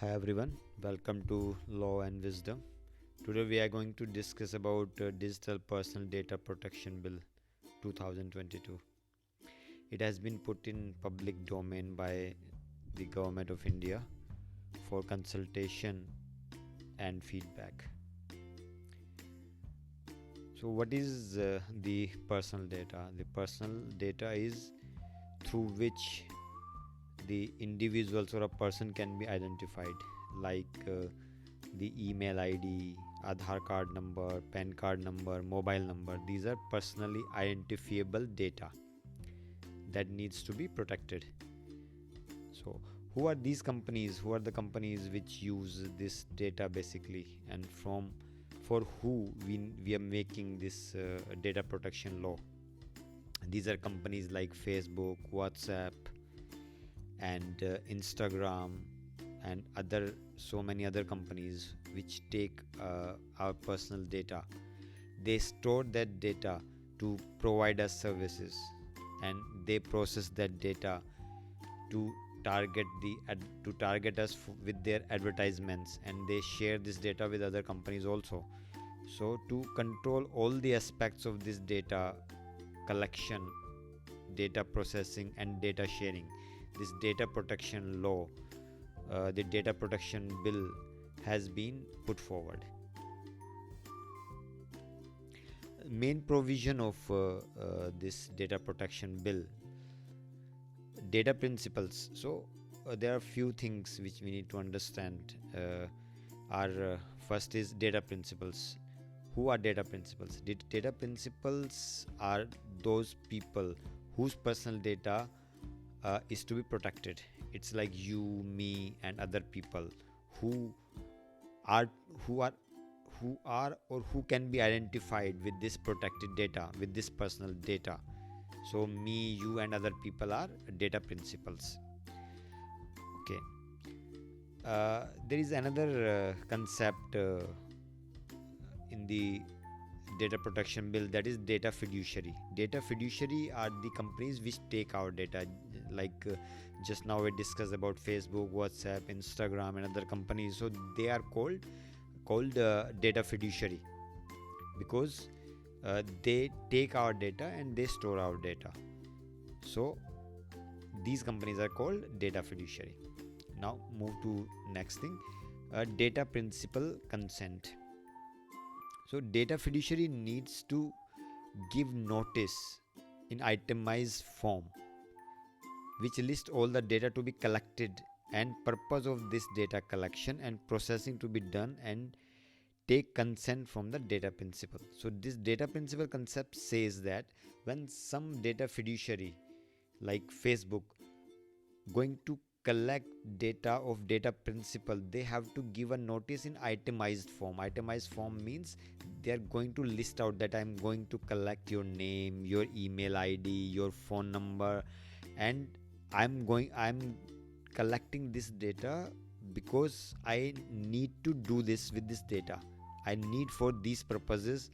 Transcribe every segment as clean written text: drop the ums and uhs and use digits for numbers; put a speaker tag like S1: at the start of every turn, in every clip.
S1: Hi everyone, welcome to Law and Wisdom. Today we are going to discuss about Digital Personal Data Protection Bill 2022. It has been put in public domain by the Government of India for consultation and feedback. So what is the personal data? The personal data is through which the individuals or a person can be identified, like the email ID, Aadhaar card number, PAN card number, mobile number. These are personally identifiable data that needs to be protected. So who are these companies? Who are the companies which use this data basically, and for who we are making this data protection law? These are companies like Facebook, WhatsApp, and Instagram, and other so many other companies which take our personal data. They store that data to provide us services, and they process that data to target us with their advertisements, and they share this data with other companies also. So to control all the aspects of this data collection, data processing, and data sharing, this data protection law, the data protection bill, has been put forward. Main provision of this data protection bill: data principles. So there are few things which we need to understand. First is data principles. Who are data principles? Data principles are those people whose personal data is to be protected. It's like you, me, and other people who are who are or who can be identified with this protected data, with this personal data. So me, you, and other people are data principles. Okay. There is another concept in the data protection bill, that is data fiduciary. Data fiduciary are the companies which take our data, like just now we discussed about Facebook, WhatsApp, Instagram, and other companies. So they are called data fiduciary because they take our data and they store our data. So these companies are called data fiduciary. Now move to next thing, data principal consent. So data fiduciary needs to give notice in itemized form, which lists all the data to be collected and purpose of this data collection and processing to be done, and take consent from the data principal. So this data principal concept says that when some data fiduciary like Facebook going to collect data of data principal, they have to give a notice in itemized form. Itemized form means they are going to list out that I'm going to collect your name, your email ID, your phone number, and I'm collecting this data because I need to do this with this data. I need for these purposes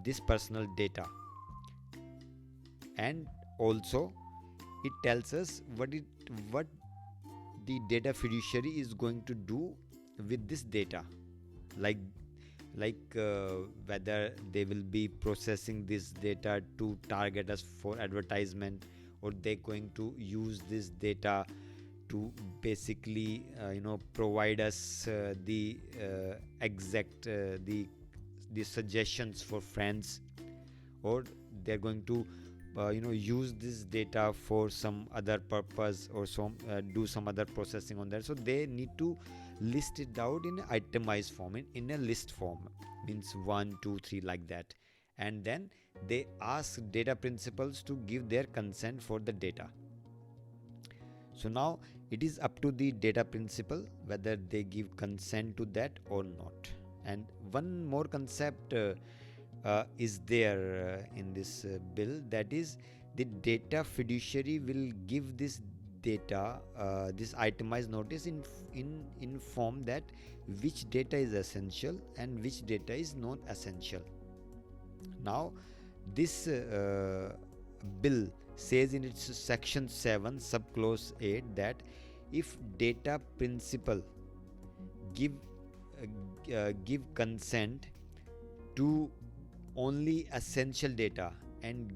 S1: this personal data. And also it tells us what the data fiduciary is going to do with this data, like whether they will be processing this data to target us for advertisement, or they're going to use this data to basically provide us the exact the suggestions for friends, or they're going to use this data for some other purpose, or do some other processing on that. So they need to list it out in itemized form, in a list form, means 1 2 3 like that, and then they ask data principals to give their consent for the data. So now it is up to the data principal whether they give consent to that or not. And one more concept is there in this bill, that is the data fiduciary will give this data, this itemized notice in form that which data is essential and which data is non-essential. Now this bill says in its section 7 subclause 8 that if data principal give give consent to only essential data, and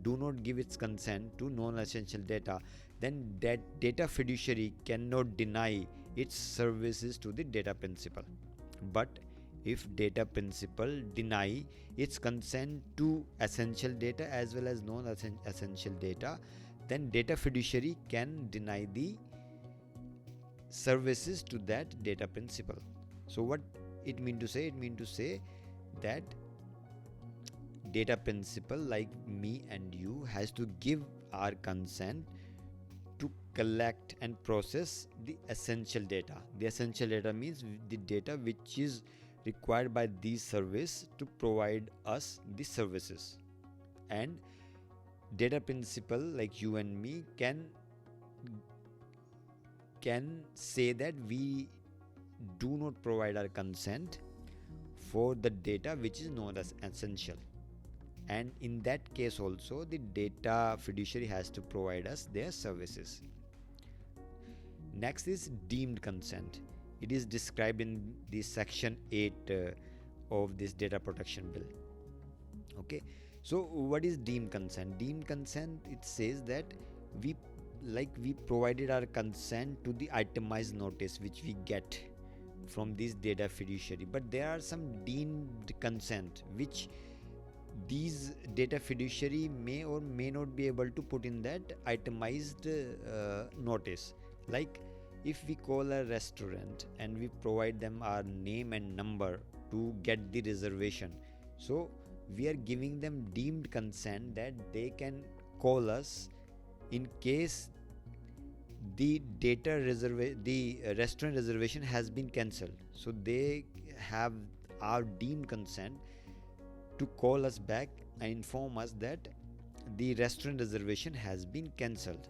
S1: do not give its consent to non-essential data, then that data fiduciary cannot deny its services to the data principal. But if data principal deny its consent to essential data as well as non-essential data, then data fiduciary can deny the services to that data principal. So what it mean to say? It mean to say that data principal like me and you has to give our consent to collect and process the essential data. The essential data means the data which is required by these service to provide us the services. And data principal like you and me can say that we do not provide our consent for the data which is known as essential, and in that case also the data fiduciary has to provide us their services. Next is deemed consent. It is described in the section 8 of this data protection bill. Okay, so what is deemed consent? Deemed consent, it says that we provided our consent to the itemized notice which we get from this data fiduciary, but there are some deemed consent which these data fiduciary may or may not be able to put in that itemized notice. Like if we call a restaurant and we provide them our name and number to get the reservation, so we are giving them deemed consent that they can call us in case the restaurant reservation has been cancelled. So they have our deemed consent to call us back and inform us that the restaurant reservation has been cancelled.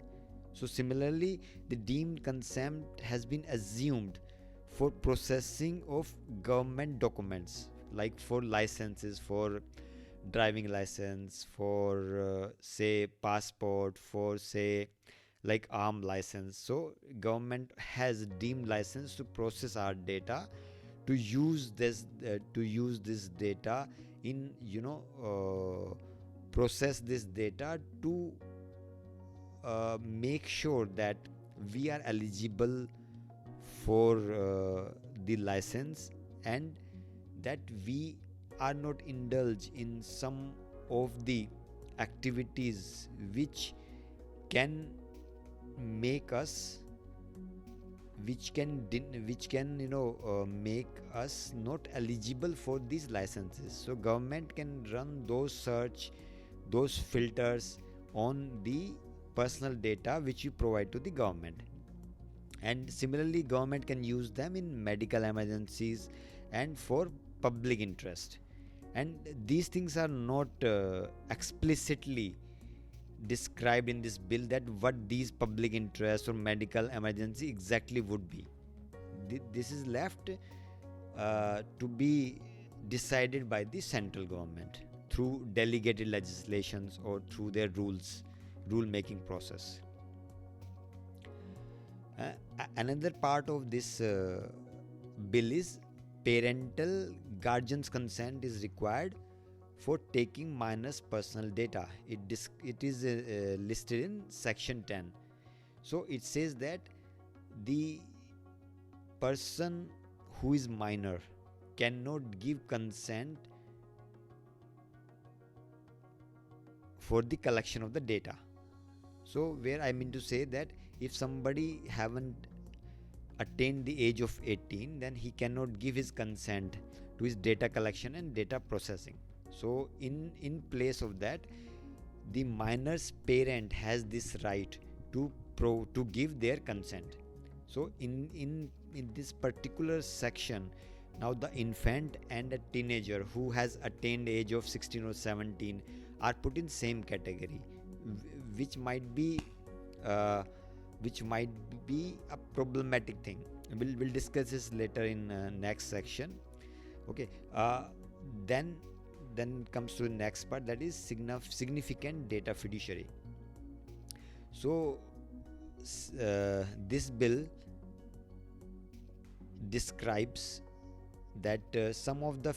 S1: So similarly, the deemed consent has been assumed for processing of government documents, like for licenses, for driving license, for say passport, for say like arm license. So government has deemed license to process our data, to use this data in process this data to make sure that we are eligible for the license, and that we are not indulge in some of the activities which can make us make us not eligible for these licenses. So government can run those filters on the personal data which you provide to the government, and similarly government can use them in medical emergencies and for public interest. And these things are not explicitly described in this bill, that what these public interest or medical emergency exactly would be. This is left to be decided by the central government through delegated legislations or through their rule making process. Another part of this bill is parental guardian's consent is required for taking minors' personal data. It is listed in section 10. So it says that the person who is minor cannot give consent for the collection of the data. So where I mean to say that if somebody haven't attained the age of 18, then he cannot give his consent to his data collection and data processing. So in place of that, the minor's parent has this right to give their consent. So in this particular section, now the infant and a teenager who has attained age of 16 or 17 are put in same category, which might be a problematic thing. We'll discuss this later in next section. Okay, then comes to the next part, that is significant data fiduciary. So this bill describes that some of the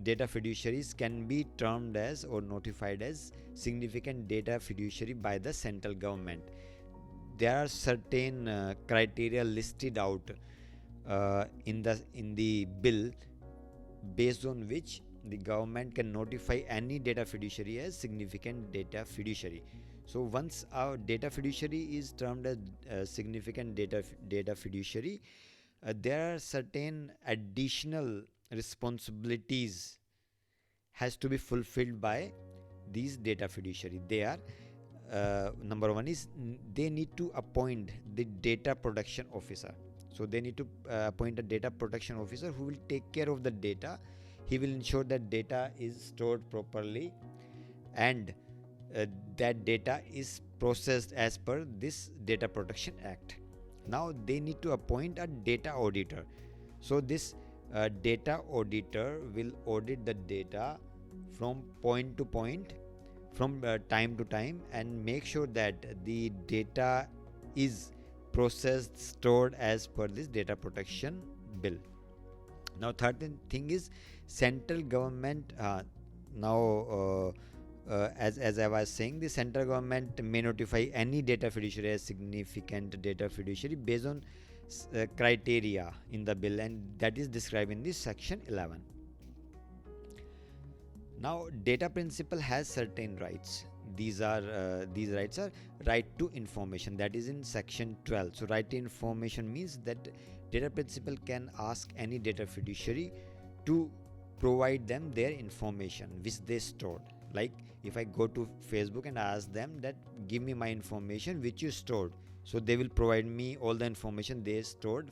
S1: data fiduciaries can be termed as or notified as significant data fiduciary by the central government. There are certain criteria listed out in the bill, based on which the government can notify any data fiduciary as significant data fiduciary. So once our data fiduciary is termed as significant data fiduciary, there are certain additional responsibilities has to be fulfilled by these data fiduciary. They are number one is they need to appoint the data protection officer. So they need to appoint a data protection officer who will take care of the data. He will ensure that data is stored properly and that data is processed as per this Data Protection Act. Now they need to appoint a data auditor. So this data auditor will audit the data from point to point, from time to time, and make sure that the data is processed, stored as per this data protection bill. Now third thing is central government. As I was saying, the central government may notify any data fiduciary as significant data fiduciary based on criteria in the bill, and that is described in this section 11. Now data principal has certain rights. These rights are right to information, that is in section 12. So right to information means that data principal can ask any data fiduciary to provide them their information which they stored. Like if I go to Facebook and ask them that give me my information which you stored, so they will provide me all the information they stored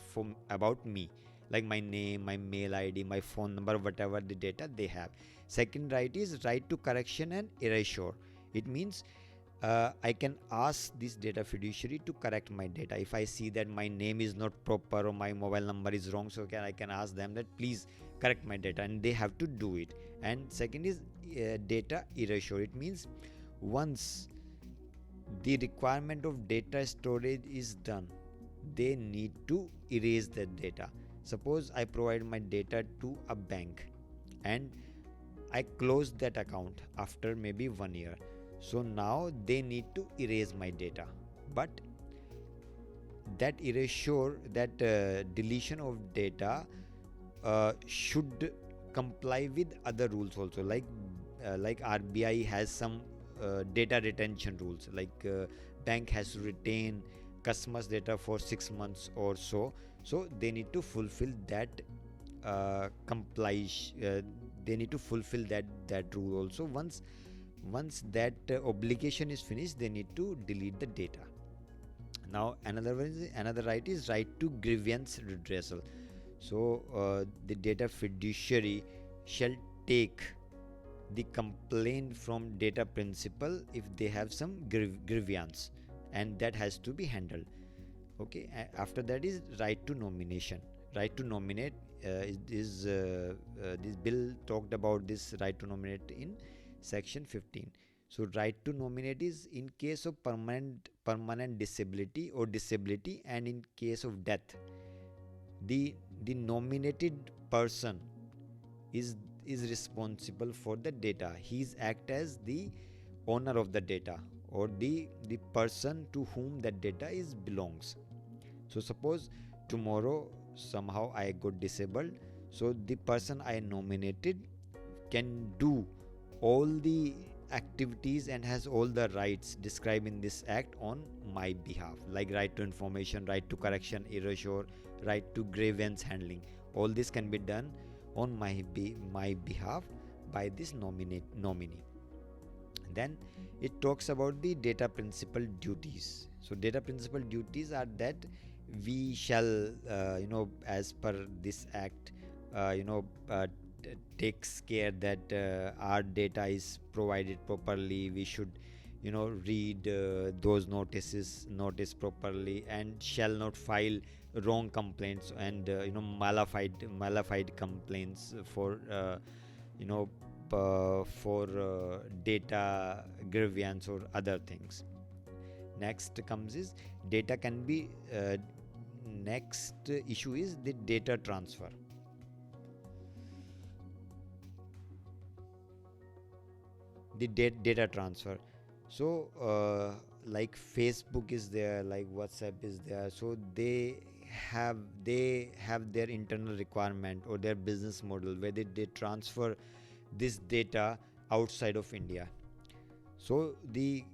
S1: about me, like my name, my mail ID, my phone number, whatever the data they have. Second right is right to correction and erasure. It means I can ask this data fiduciary to correct my data. If I see that my name is not proper or my mobile number is wrong, so I can ask them that please correct my data, and they have to do it. And second is data erasure. It means once the requirement of data storage is done, they need to erase that data. Suppose I provide my data to a bank and I close that account after maybe 1 year. So now they need to erase my data, but that erasure, that deletion of data should comply with other rules also, like RBI has some data retention rules, like bank has to retain customers data for 6 months or so. So they need to fulfill that they need to fulfill that rule also. Once that obligation is finished, they need to delete the data. Now another right is right to grievance redressal. So the data fiduciary shall take the complaint from data principal if they have some grievance, and that has to be handled. Okay, after that is right to nomination. Right to nominate this bill talked about this right to nominate in section 15. So right to nominate is in case of permanent disability or disability, and in case of death, the nominated person is responsible for the data. He's act as the owner of the data, or the person to whom that data is belongs. So suppose tomorrow somehow I got disabled, so the person I nominated can do all the activities and has all the rights described in this act on my behalf, like right to information, right to correction, erasure, right to grievance handling. All this can be done on my behalf by this nominee. Then it talks about the data principal duties. So data principal duties are that we shall as per this act takes care that our data is provided properly. We should read those notice properly, and shall not file wrong complaints and malified complaints for data grievance or other things. Next comes is data can be next issue is the data transfer. The data transfer. So like Facebook is there, like WhatsApp is there, so have they have their internal requirement or their business model where they transfer this data outside of India. So the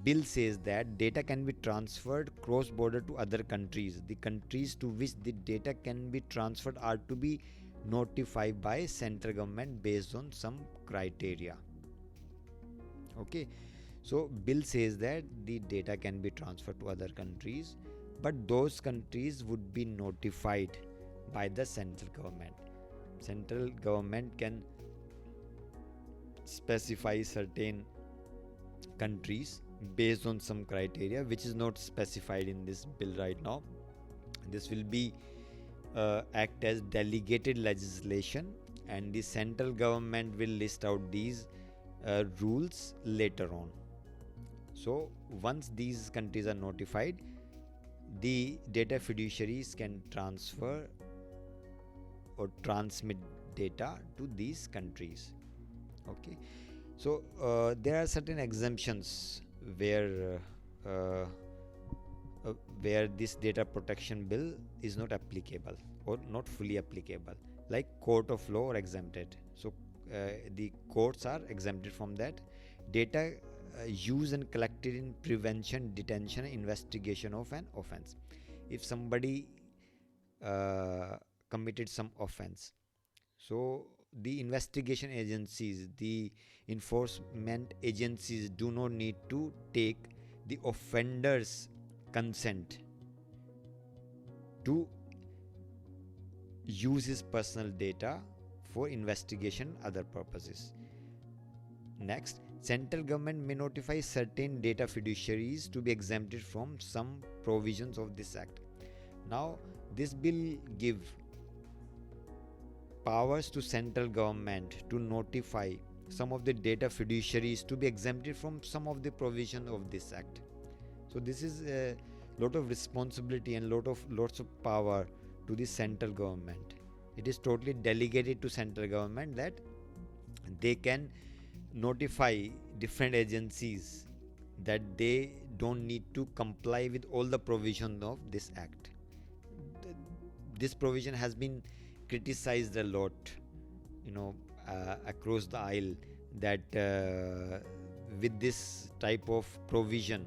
S1: bill says that data can be transferred cross border to other countries. The countries to which the data can be transferred are to be notified by central government based on some criteria. Okay, so bill says that the data can be transferred to other countries, but those countries would be notified by the central government. Central government can specify certain countries based on some criteria which is not specified in this bill right now. This will be act as delegated legislation, and the central government will list out these rules later on. So once these countries are notified, the data fiduciaries can transfer or transmit data to these countries. Okay, so there are certain exemptions where this data protection bill is not applicable or not fully applicable, like court of law are exempted. So the courts are exempted from that. Data used and collected in prevention, detention, and investigation of an offense. If somebody committed some offense, so the investigation agencies, the enforcement agencies do not need to take the offender's consent to use his personal data for investigation other purposes. Next, central government may notify certain data fiduciaries to be exempted from some provisions of this act. Now this bill give powers to central government to notify some of the data fiduciaries to be exempted from some of the provision of this act. So this is a lot of responsibility and lots of power to the central government. It is totally delegated to central government that they can notify different agencies that they don't need to comply with all the provisions of this act. This provision has been criticized a lot, across the aisle, that with this type of provision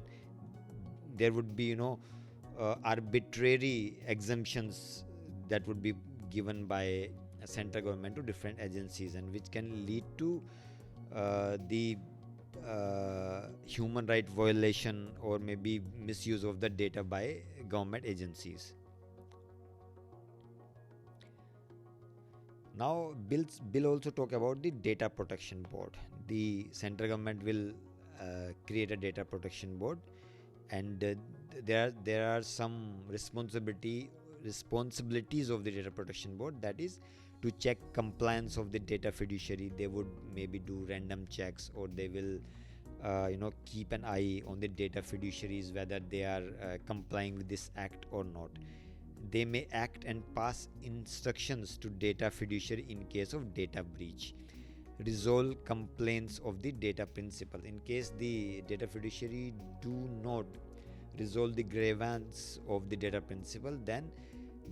S1: there would be arbitrary exemptions that would be given by central government to different agencies, and which can lead to the human right violation or maybe misuse of the data by government agencies. Now bill also talk about the data protection board. The central government will create a data protection board, and there are some responsibilities of the data protection board, that is to check compliance of the data fiduciary. They would maybe do random checks, or they will keep an eye on the data fiduciaries whether they are complying with this act or not. They may act and pass instructions to data fiduciary in case of data breach. Resolve complaints of the data principal. In case the data fiduciary do not resolve the grievance of the data principal, then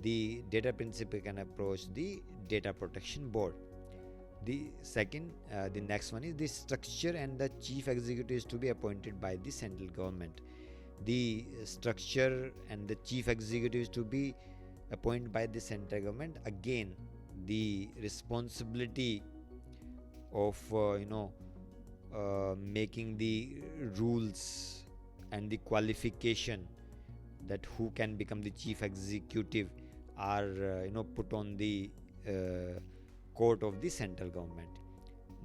S1: the data principal can approach the data protection board. The next one is the structure and the chief executive is to be appointed by the central government. The structure and the chief executive is to be appointed by the central government. Again, the responsibility of making the rules and the qualification that who can become the chief executive are put on the court of the central government.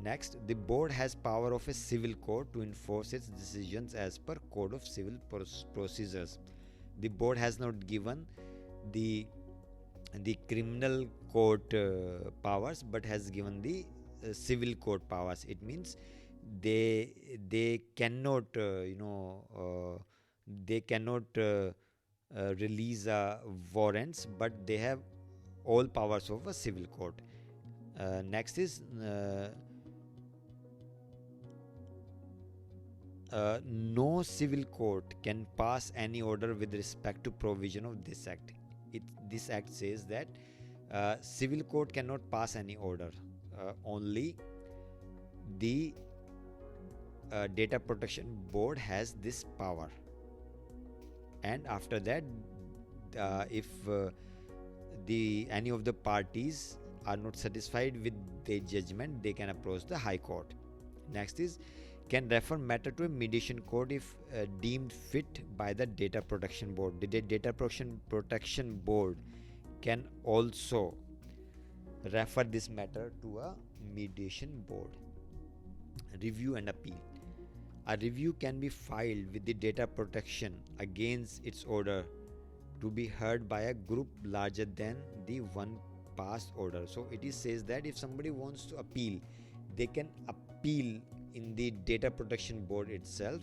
S1: Next, the board has power of a civil court to enforce its decisions as per Code of Civil Procedures. The board has not given the criminal court powers, but has given the civil court powers. It means they cannot release warrants, but they have all powers of a civil court. Next is no civil court can pass any order with respect to provision of this act. This act says that civil court cannot pass any order. Only the data protection board has this power. And after that, if any of the parties are not satisfied with the judgment, they can approach the high court. Next is can refer matter to a mediation court if deemed fit by the data protection board. The data protection board can also refer this matter to a mediation board. Review and appeal. A review can be filed with the data protection against its order to be heard by a group larger than the one past order. So it says that if somebody wants to appeal, they can appeal in the data protection board itself,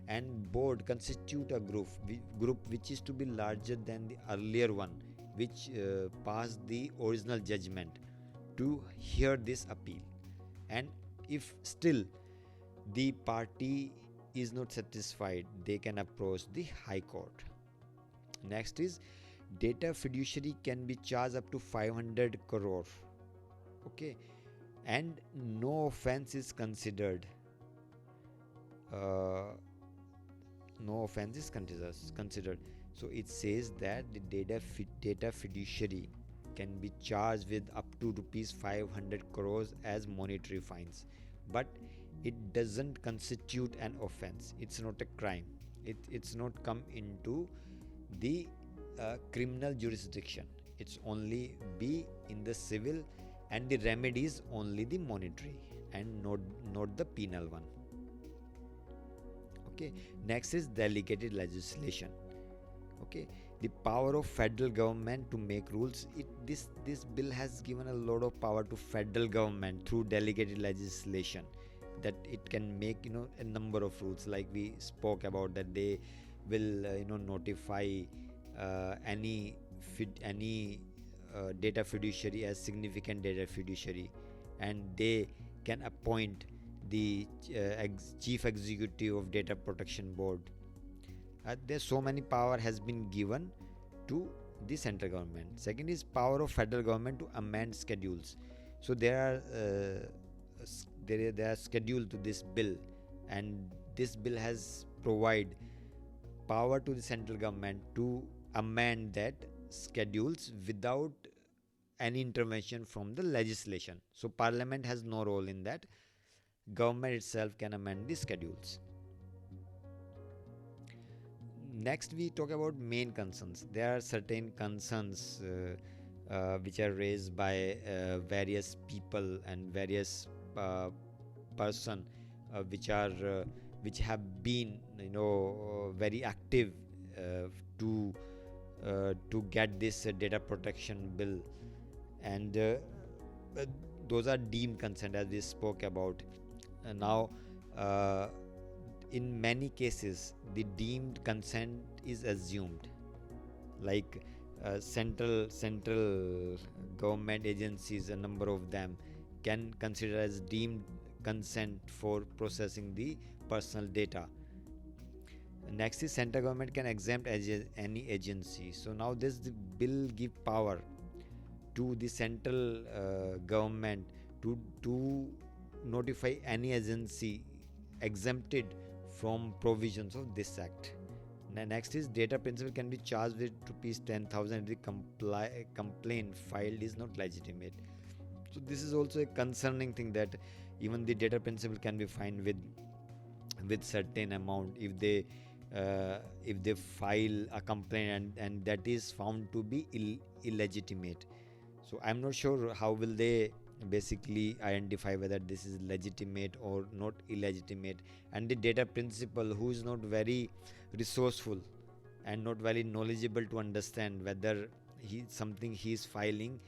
S1: and board constitute a group which is to be larger than the earlier one which passed the original judgment to hear this appeal. And if still the party is not satisfied, they can approach the high court. Next is data fiduciary can be charged up to 500 crore. Okay, and no offense is considered. No offense is considered. So it says that the data fiduciary can be charged with up to rupees 500 crores as monetary fines, but it doesn't constitute an offense. It's not a crime. It's not come into the criminal jurisdiction. It's only be in the civil, and the remedy is only the monetary and not the penal one. Okay, next is delegated legislation. Okay, the power of federal government to make rules. This bill has given a lot of power to federal government through delegated legislation, that it can make a number of rules, like we spoke about, that they will notify any data fiduciary as significant data fiduciary, and they can appoint the chief executive of data protection board. There's so many power has been given to the central government. Second is power of federal government to amend schedules. So there are scheduled to this bill, and this bill has provide power to the central government to amend that schedules without any intervention from the legislation. So parliament has no role in that. Government itself can amend the schedules. Next, we talk about main concerns. There are certain concerns which are raised by various people and various person which have been very active to get this data protection bill, and those are deemed consent, as we spoke about. Now in many cases the deemed consent is assumed, like central government agencies, a number of them can consider as deemed consent for processing the personal data. Next is central government can exempt any agency. So now this bill give power to the central government to notify any agency exempted from provisions of this act. Next is data principal can be charged with rupees 10,000 if the complaint filed is not legitimate. So this is also a concerning thing, that even the data principal can be fined with certain amount if they file a complaint and that is found to be illegitimate. So I'm not sure how will they basically identify whether this is legitimate or not illegitimate. And the data principal, who is not very resourceful and not very knowledgeable to understand whether something he is filing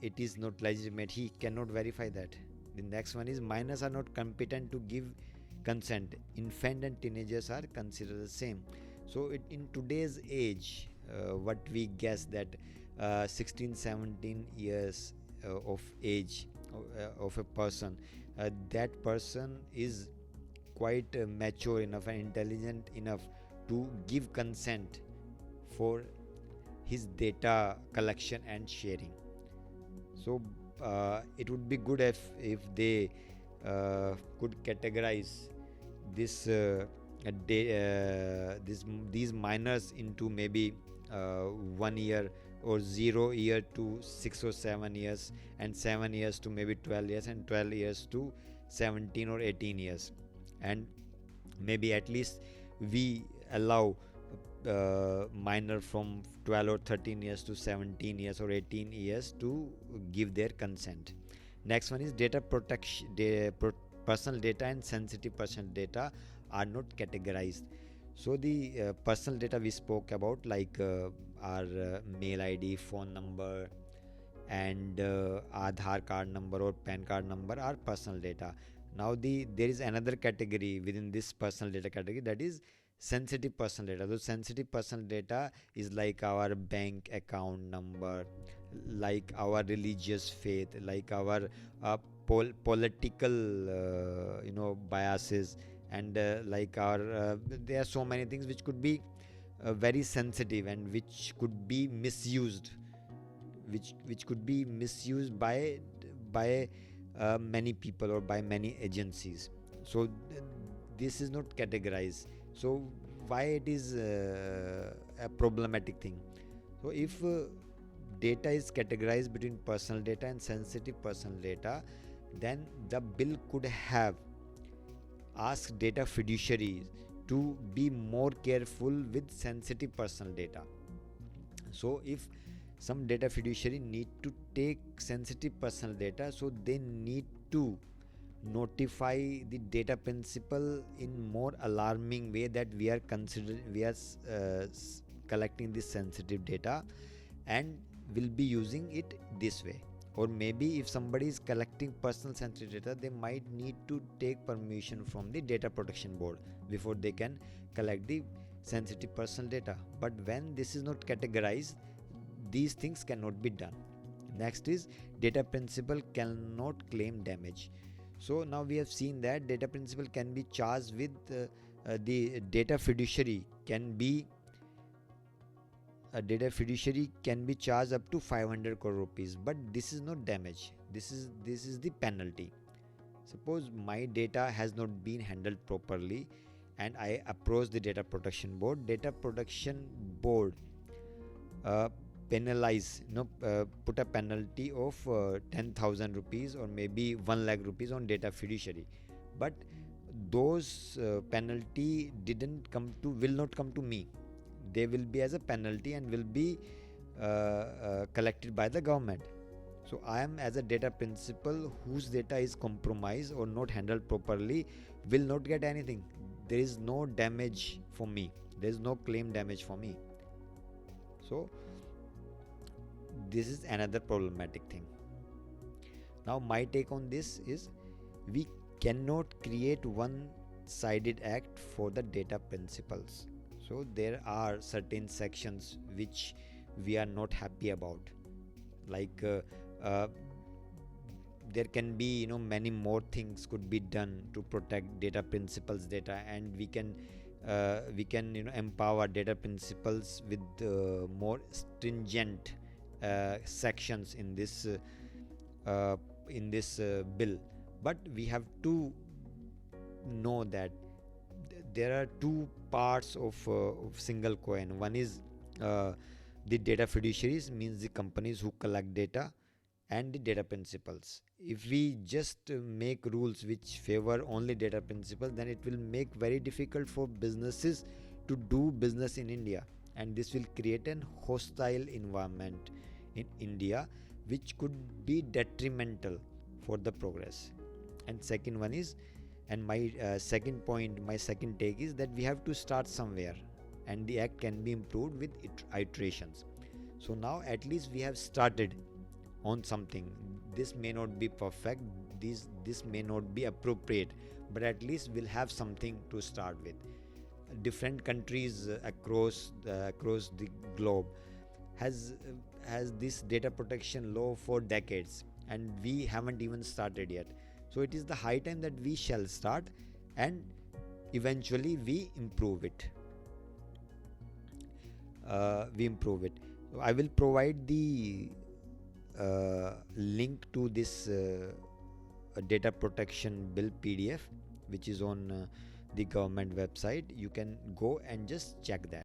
S1: it is not legitimate, he cannot verify that. The next one is minors are not competent to give consent. Infant and teenagers are considered the same. So in today's age, what we guess that 16-17 years of age of a person, that person is quite mature enough and intelligent enough to give consent for his data collection and sharing. So it would be good if they could categorize this these minors into maybe 1 year or 0 year to 6 or 7 years, and 7 years to maybe 12 years, and 12 years to 17 or 18 years, and maybe at least we allow minor from 12 or 13 years to 17 years or 18 years to give their consent. Next one is data protection. Personal data and sensitive personal data are not categorized. So the personal data we spoke about, like our mail ID, phone number, and Aadhaar card number or PAN card number are personal data. Now there is another category within this personal data category, that is sensitive personal data. So sensitive personal data is like our bank account number, like our religious faith, like our political biases, and like our there are so many things which could be very sensitive and which could be misused, which could be misused by many people or by many agencies. So this is not categorized. So why it is a problematic thing? So if data is categorized between personal data and sensitive personal data, then the bill could have asked data fiduciaries to be more careful with sensitive personal data. So if some data fiduciary need to take sensitive personal data, so they need to notify the data principal in more alarming way that we are collecting this sensitive data and will be using it this way. Or maybe if somebody is collecting personal sensitive data, they might need to take permission from the data protection board before they can collect the sensitive personal data. But when this is not categorized, these things cannot be done. Next is data principal cannot claim damage. So now we have seen that data principal can be charged with the data fiduciary can be charged up to 500 crore rupees, but this is not damage. This is the penalty. Suppose my data has not been handled properly and I approach the data protection board. Data protection board put a penalty of 10,000 rupees or maybe 1 lakh rupees on data fiduciary, but those penalty will not come to me. They will be as a penalty and will be collected by the government. So I am, as a data principal whose data is compromised or not handled properly, will not get anything. There is no damage for me. There is no claim damage for me. So this is another problematic thing. Now my take on this is, we cannot create one-sided act for the data principals. So there are certain sections which we are not happy about, like there can be many more things could be done to protect data principals data, and we can empower data principals with more stringent sections in this bill. But we have to know that there are two parts of single coin. One is the data fiduciaries, means the companies who collect data, and the data principals. If we just make rules which favor only data principals, then it will make very difficult for businesses to do business in India, and this will create an hostile environment in India which could be detrimental for the progress. And second one is, and my second point, my second take is that we have to start somewhere, and the act can be improved with iterations. So now at least we have started on something. This may not be perfect, this may not be appropriate, but at least we'll have something to start with. different countries across the globe has this data protection law for decades, and we haven't even started yet. So it is the high time that we shall start, and eventually we improve it. So I will provide the link to this data protection bill PDF, which is on the government website. You can go and just check that.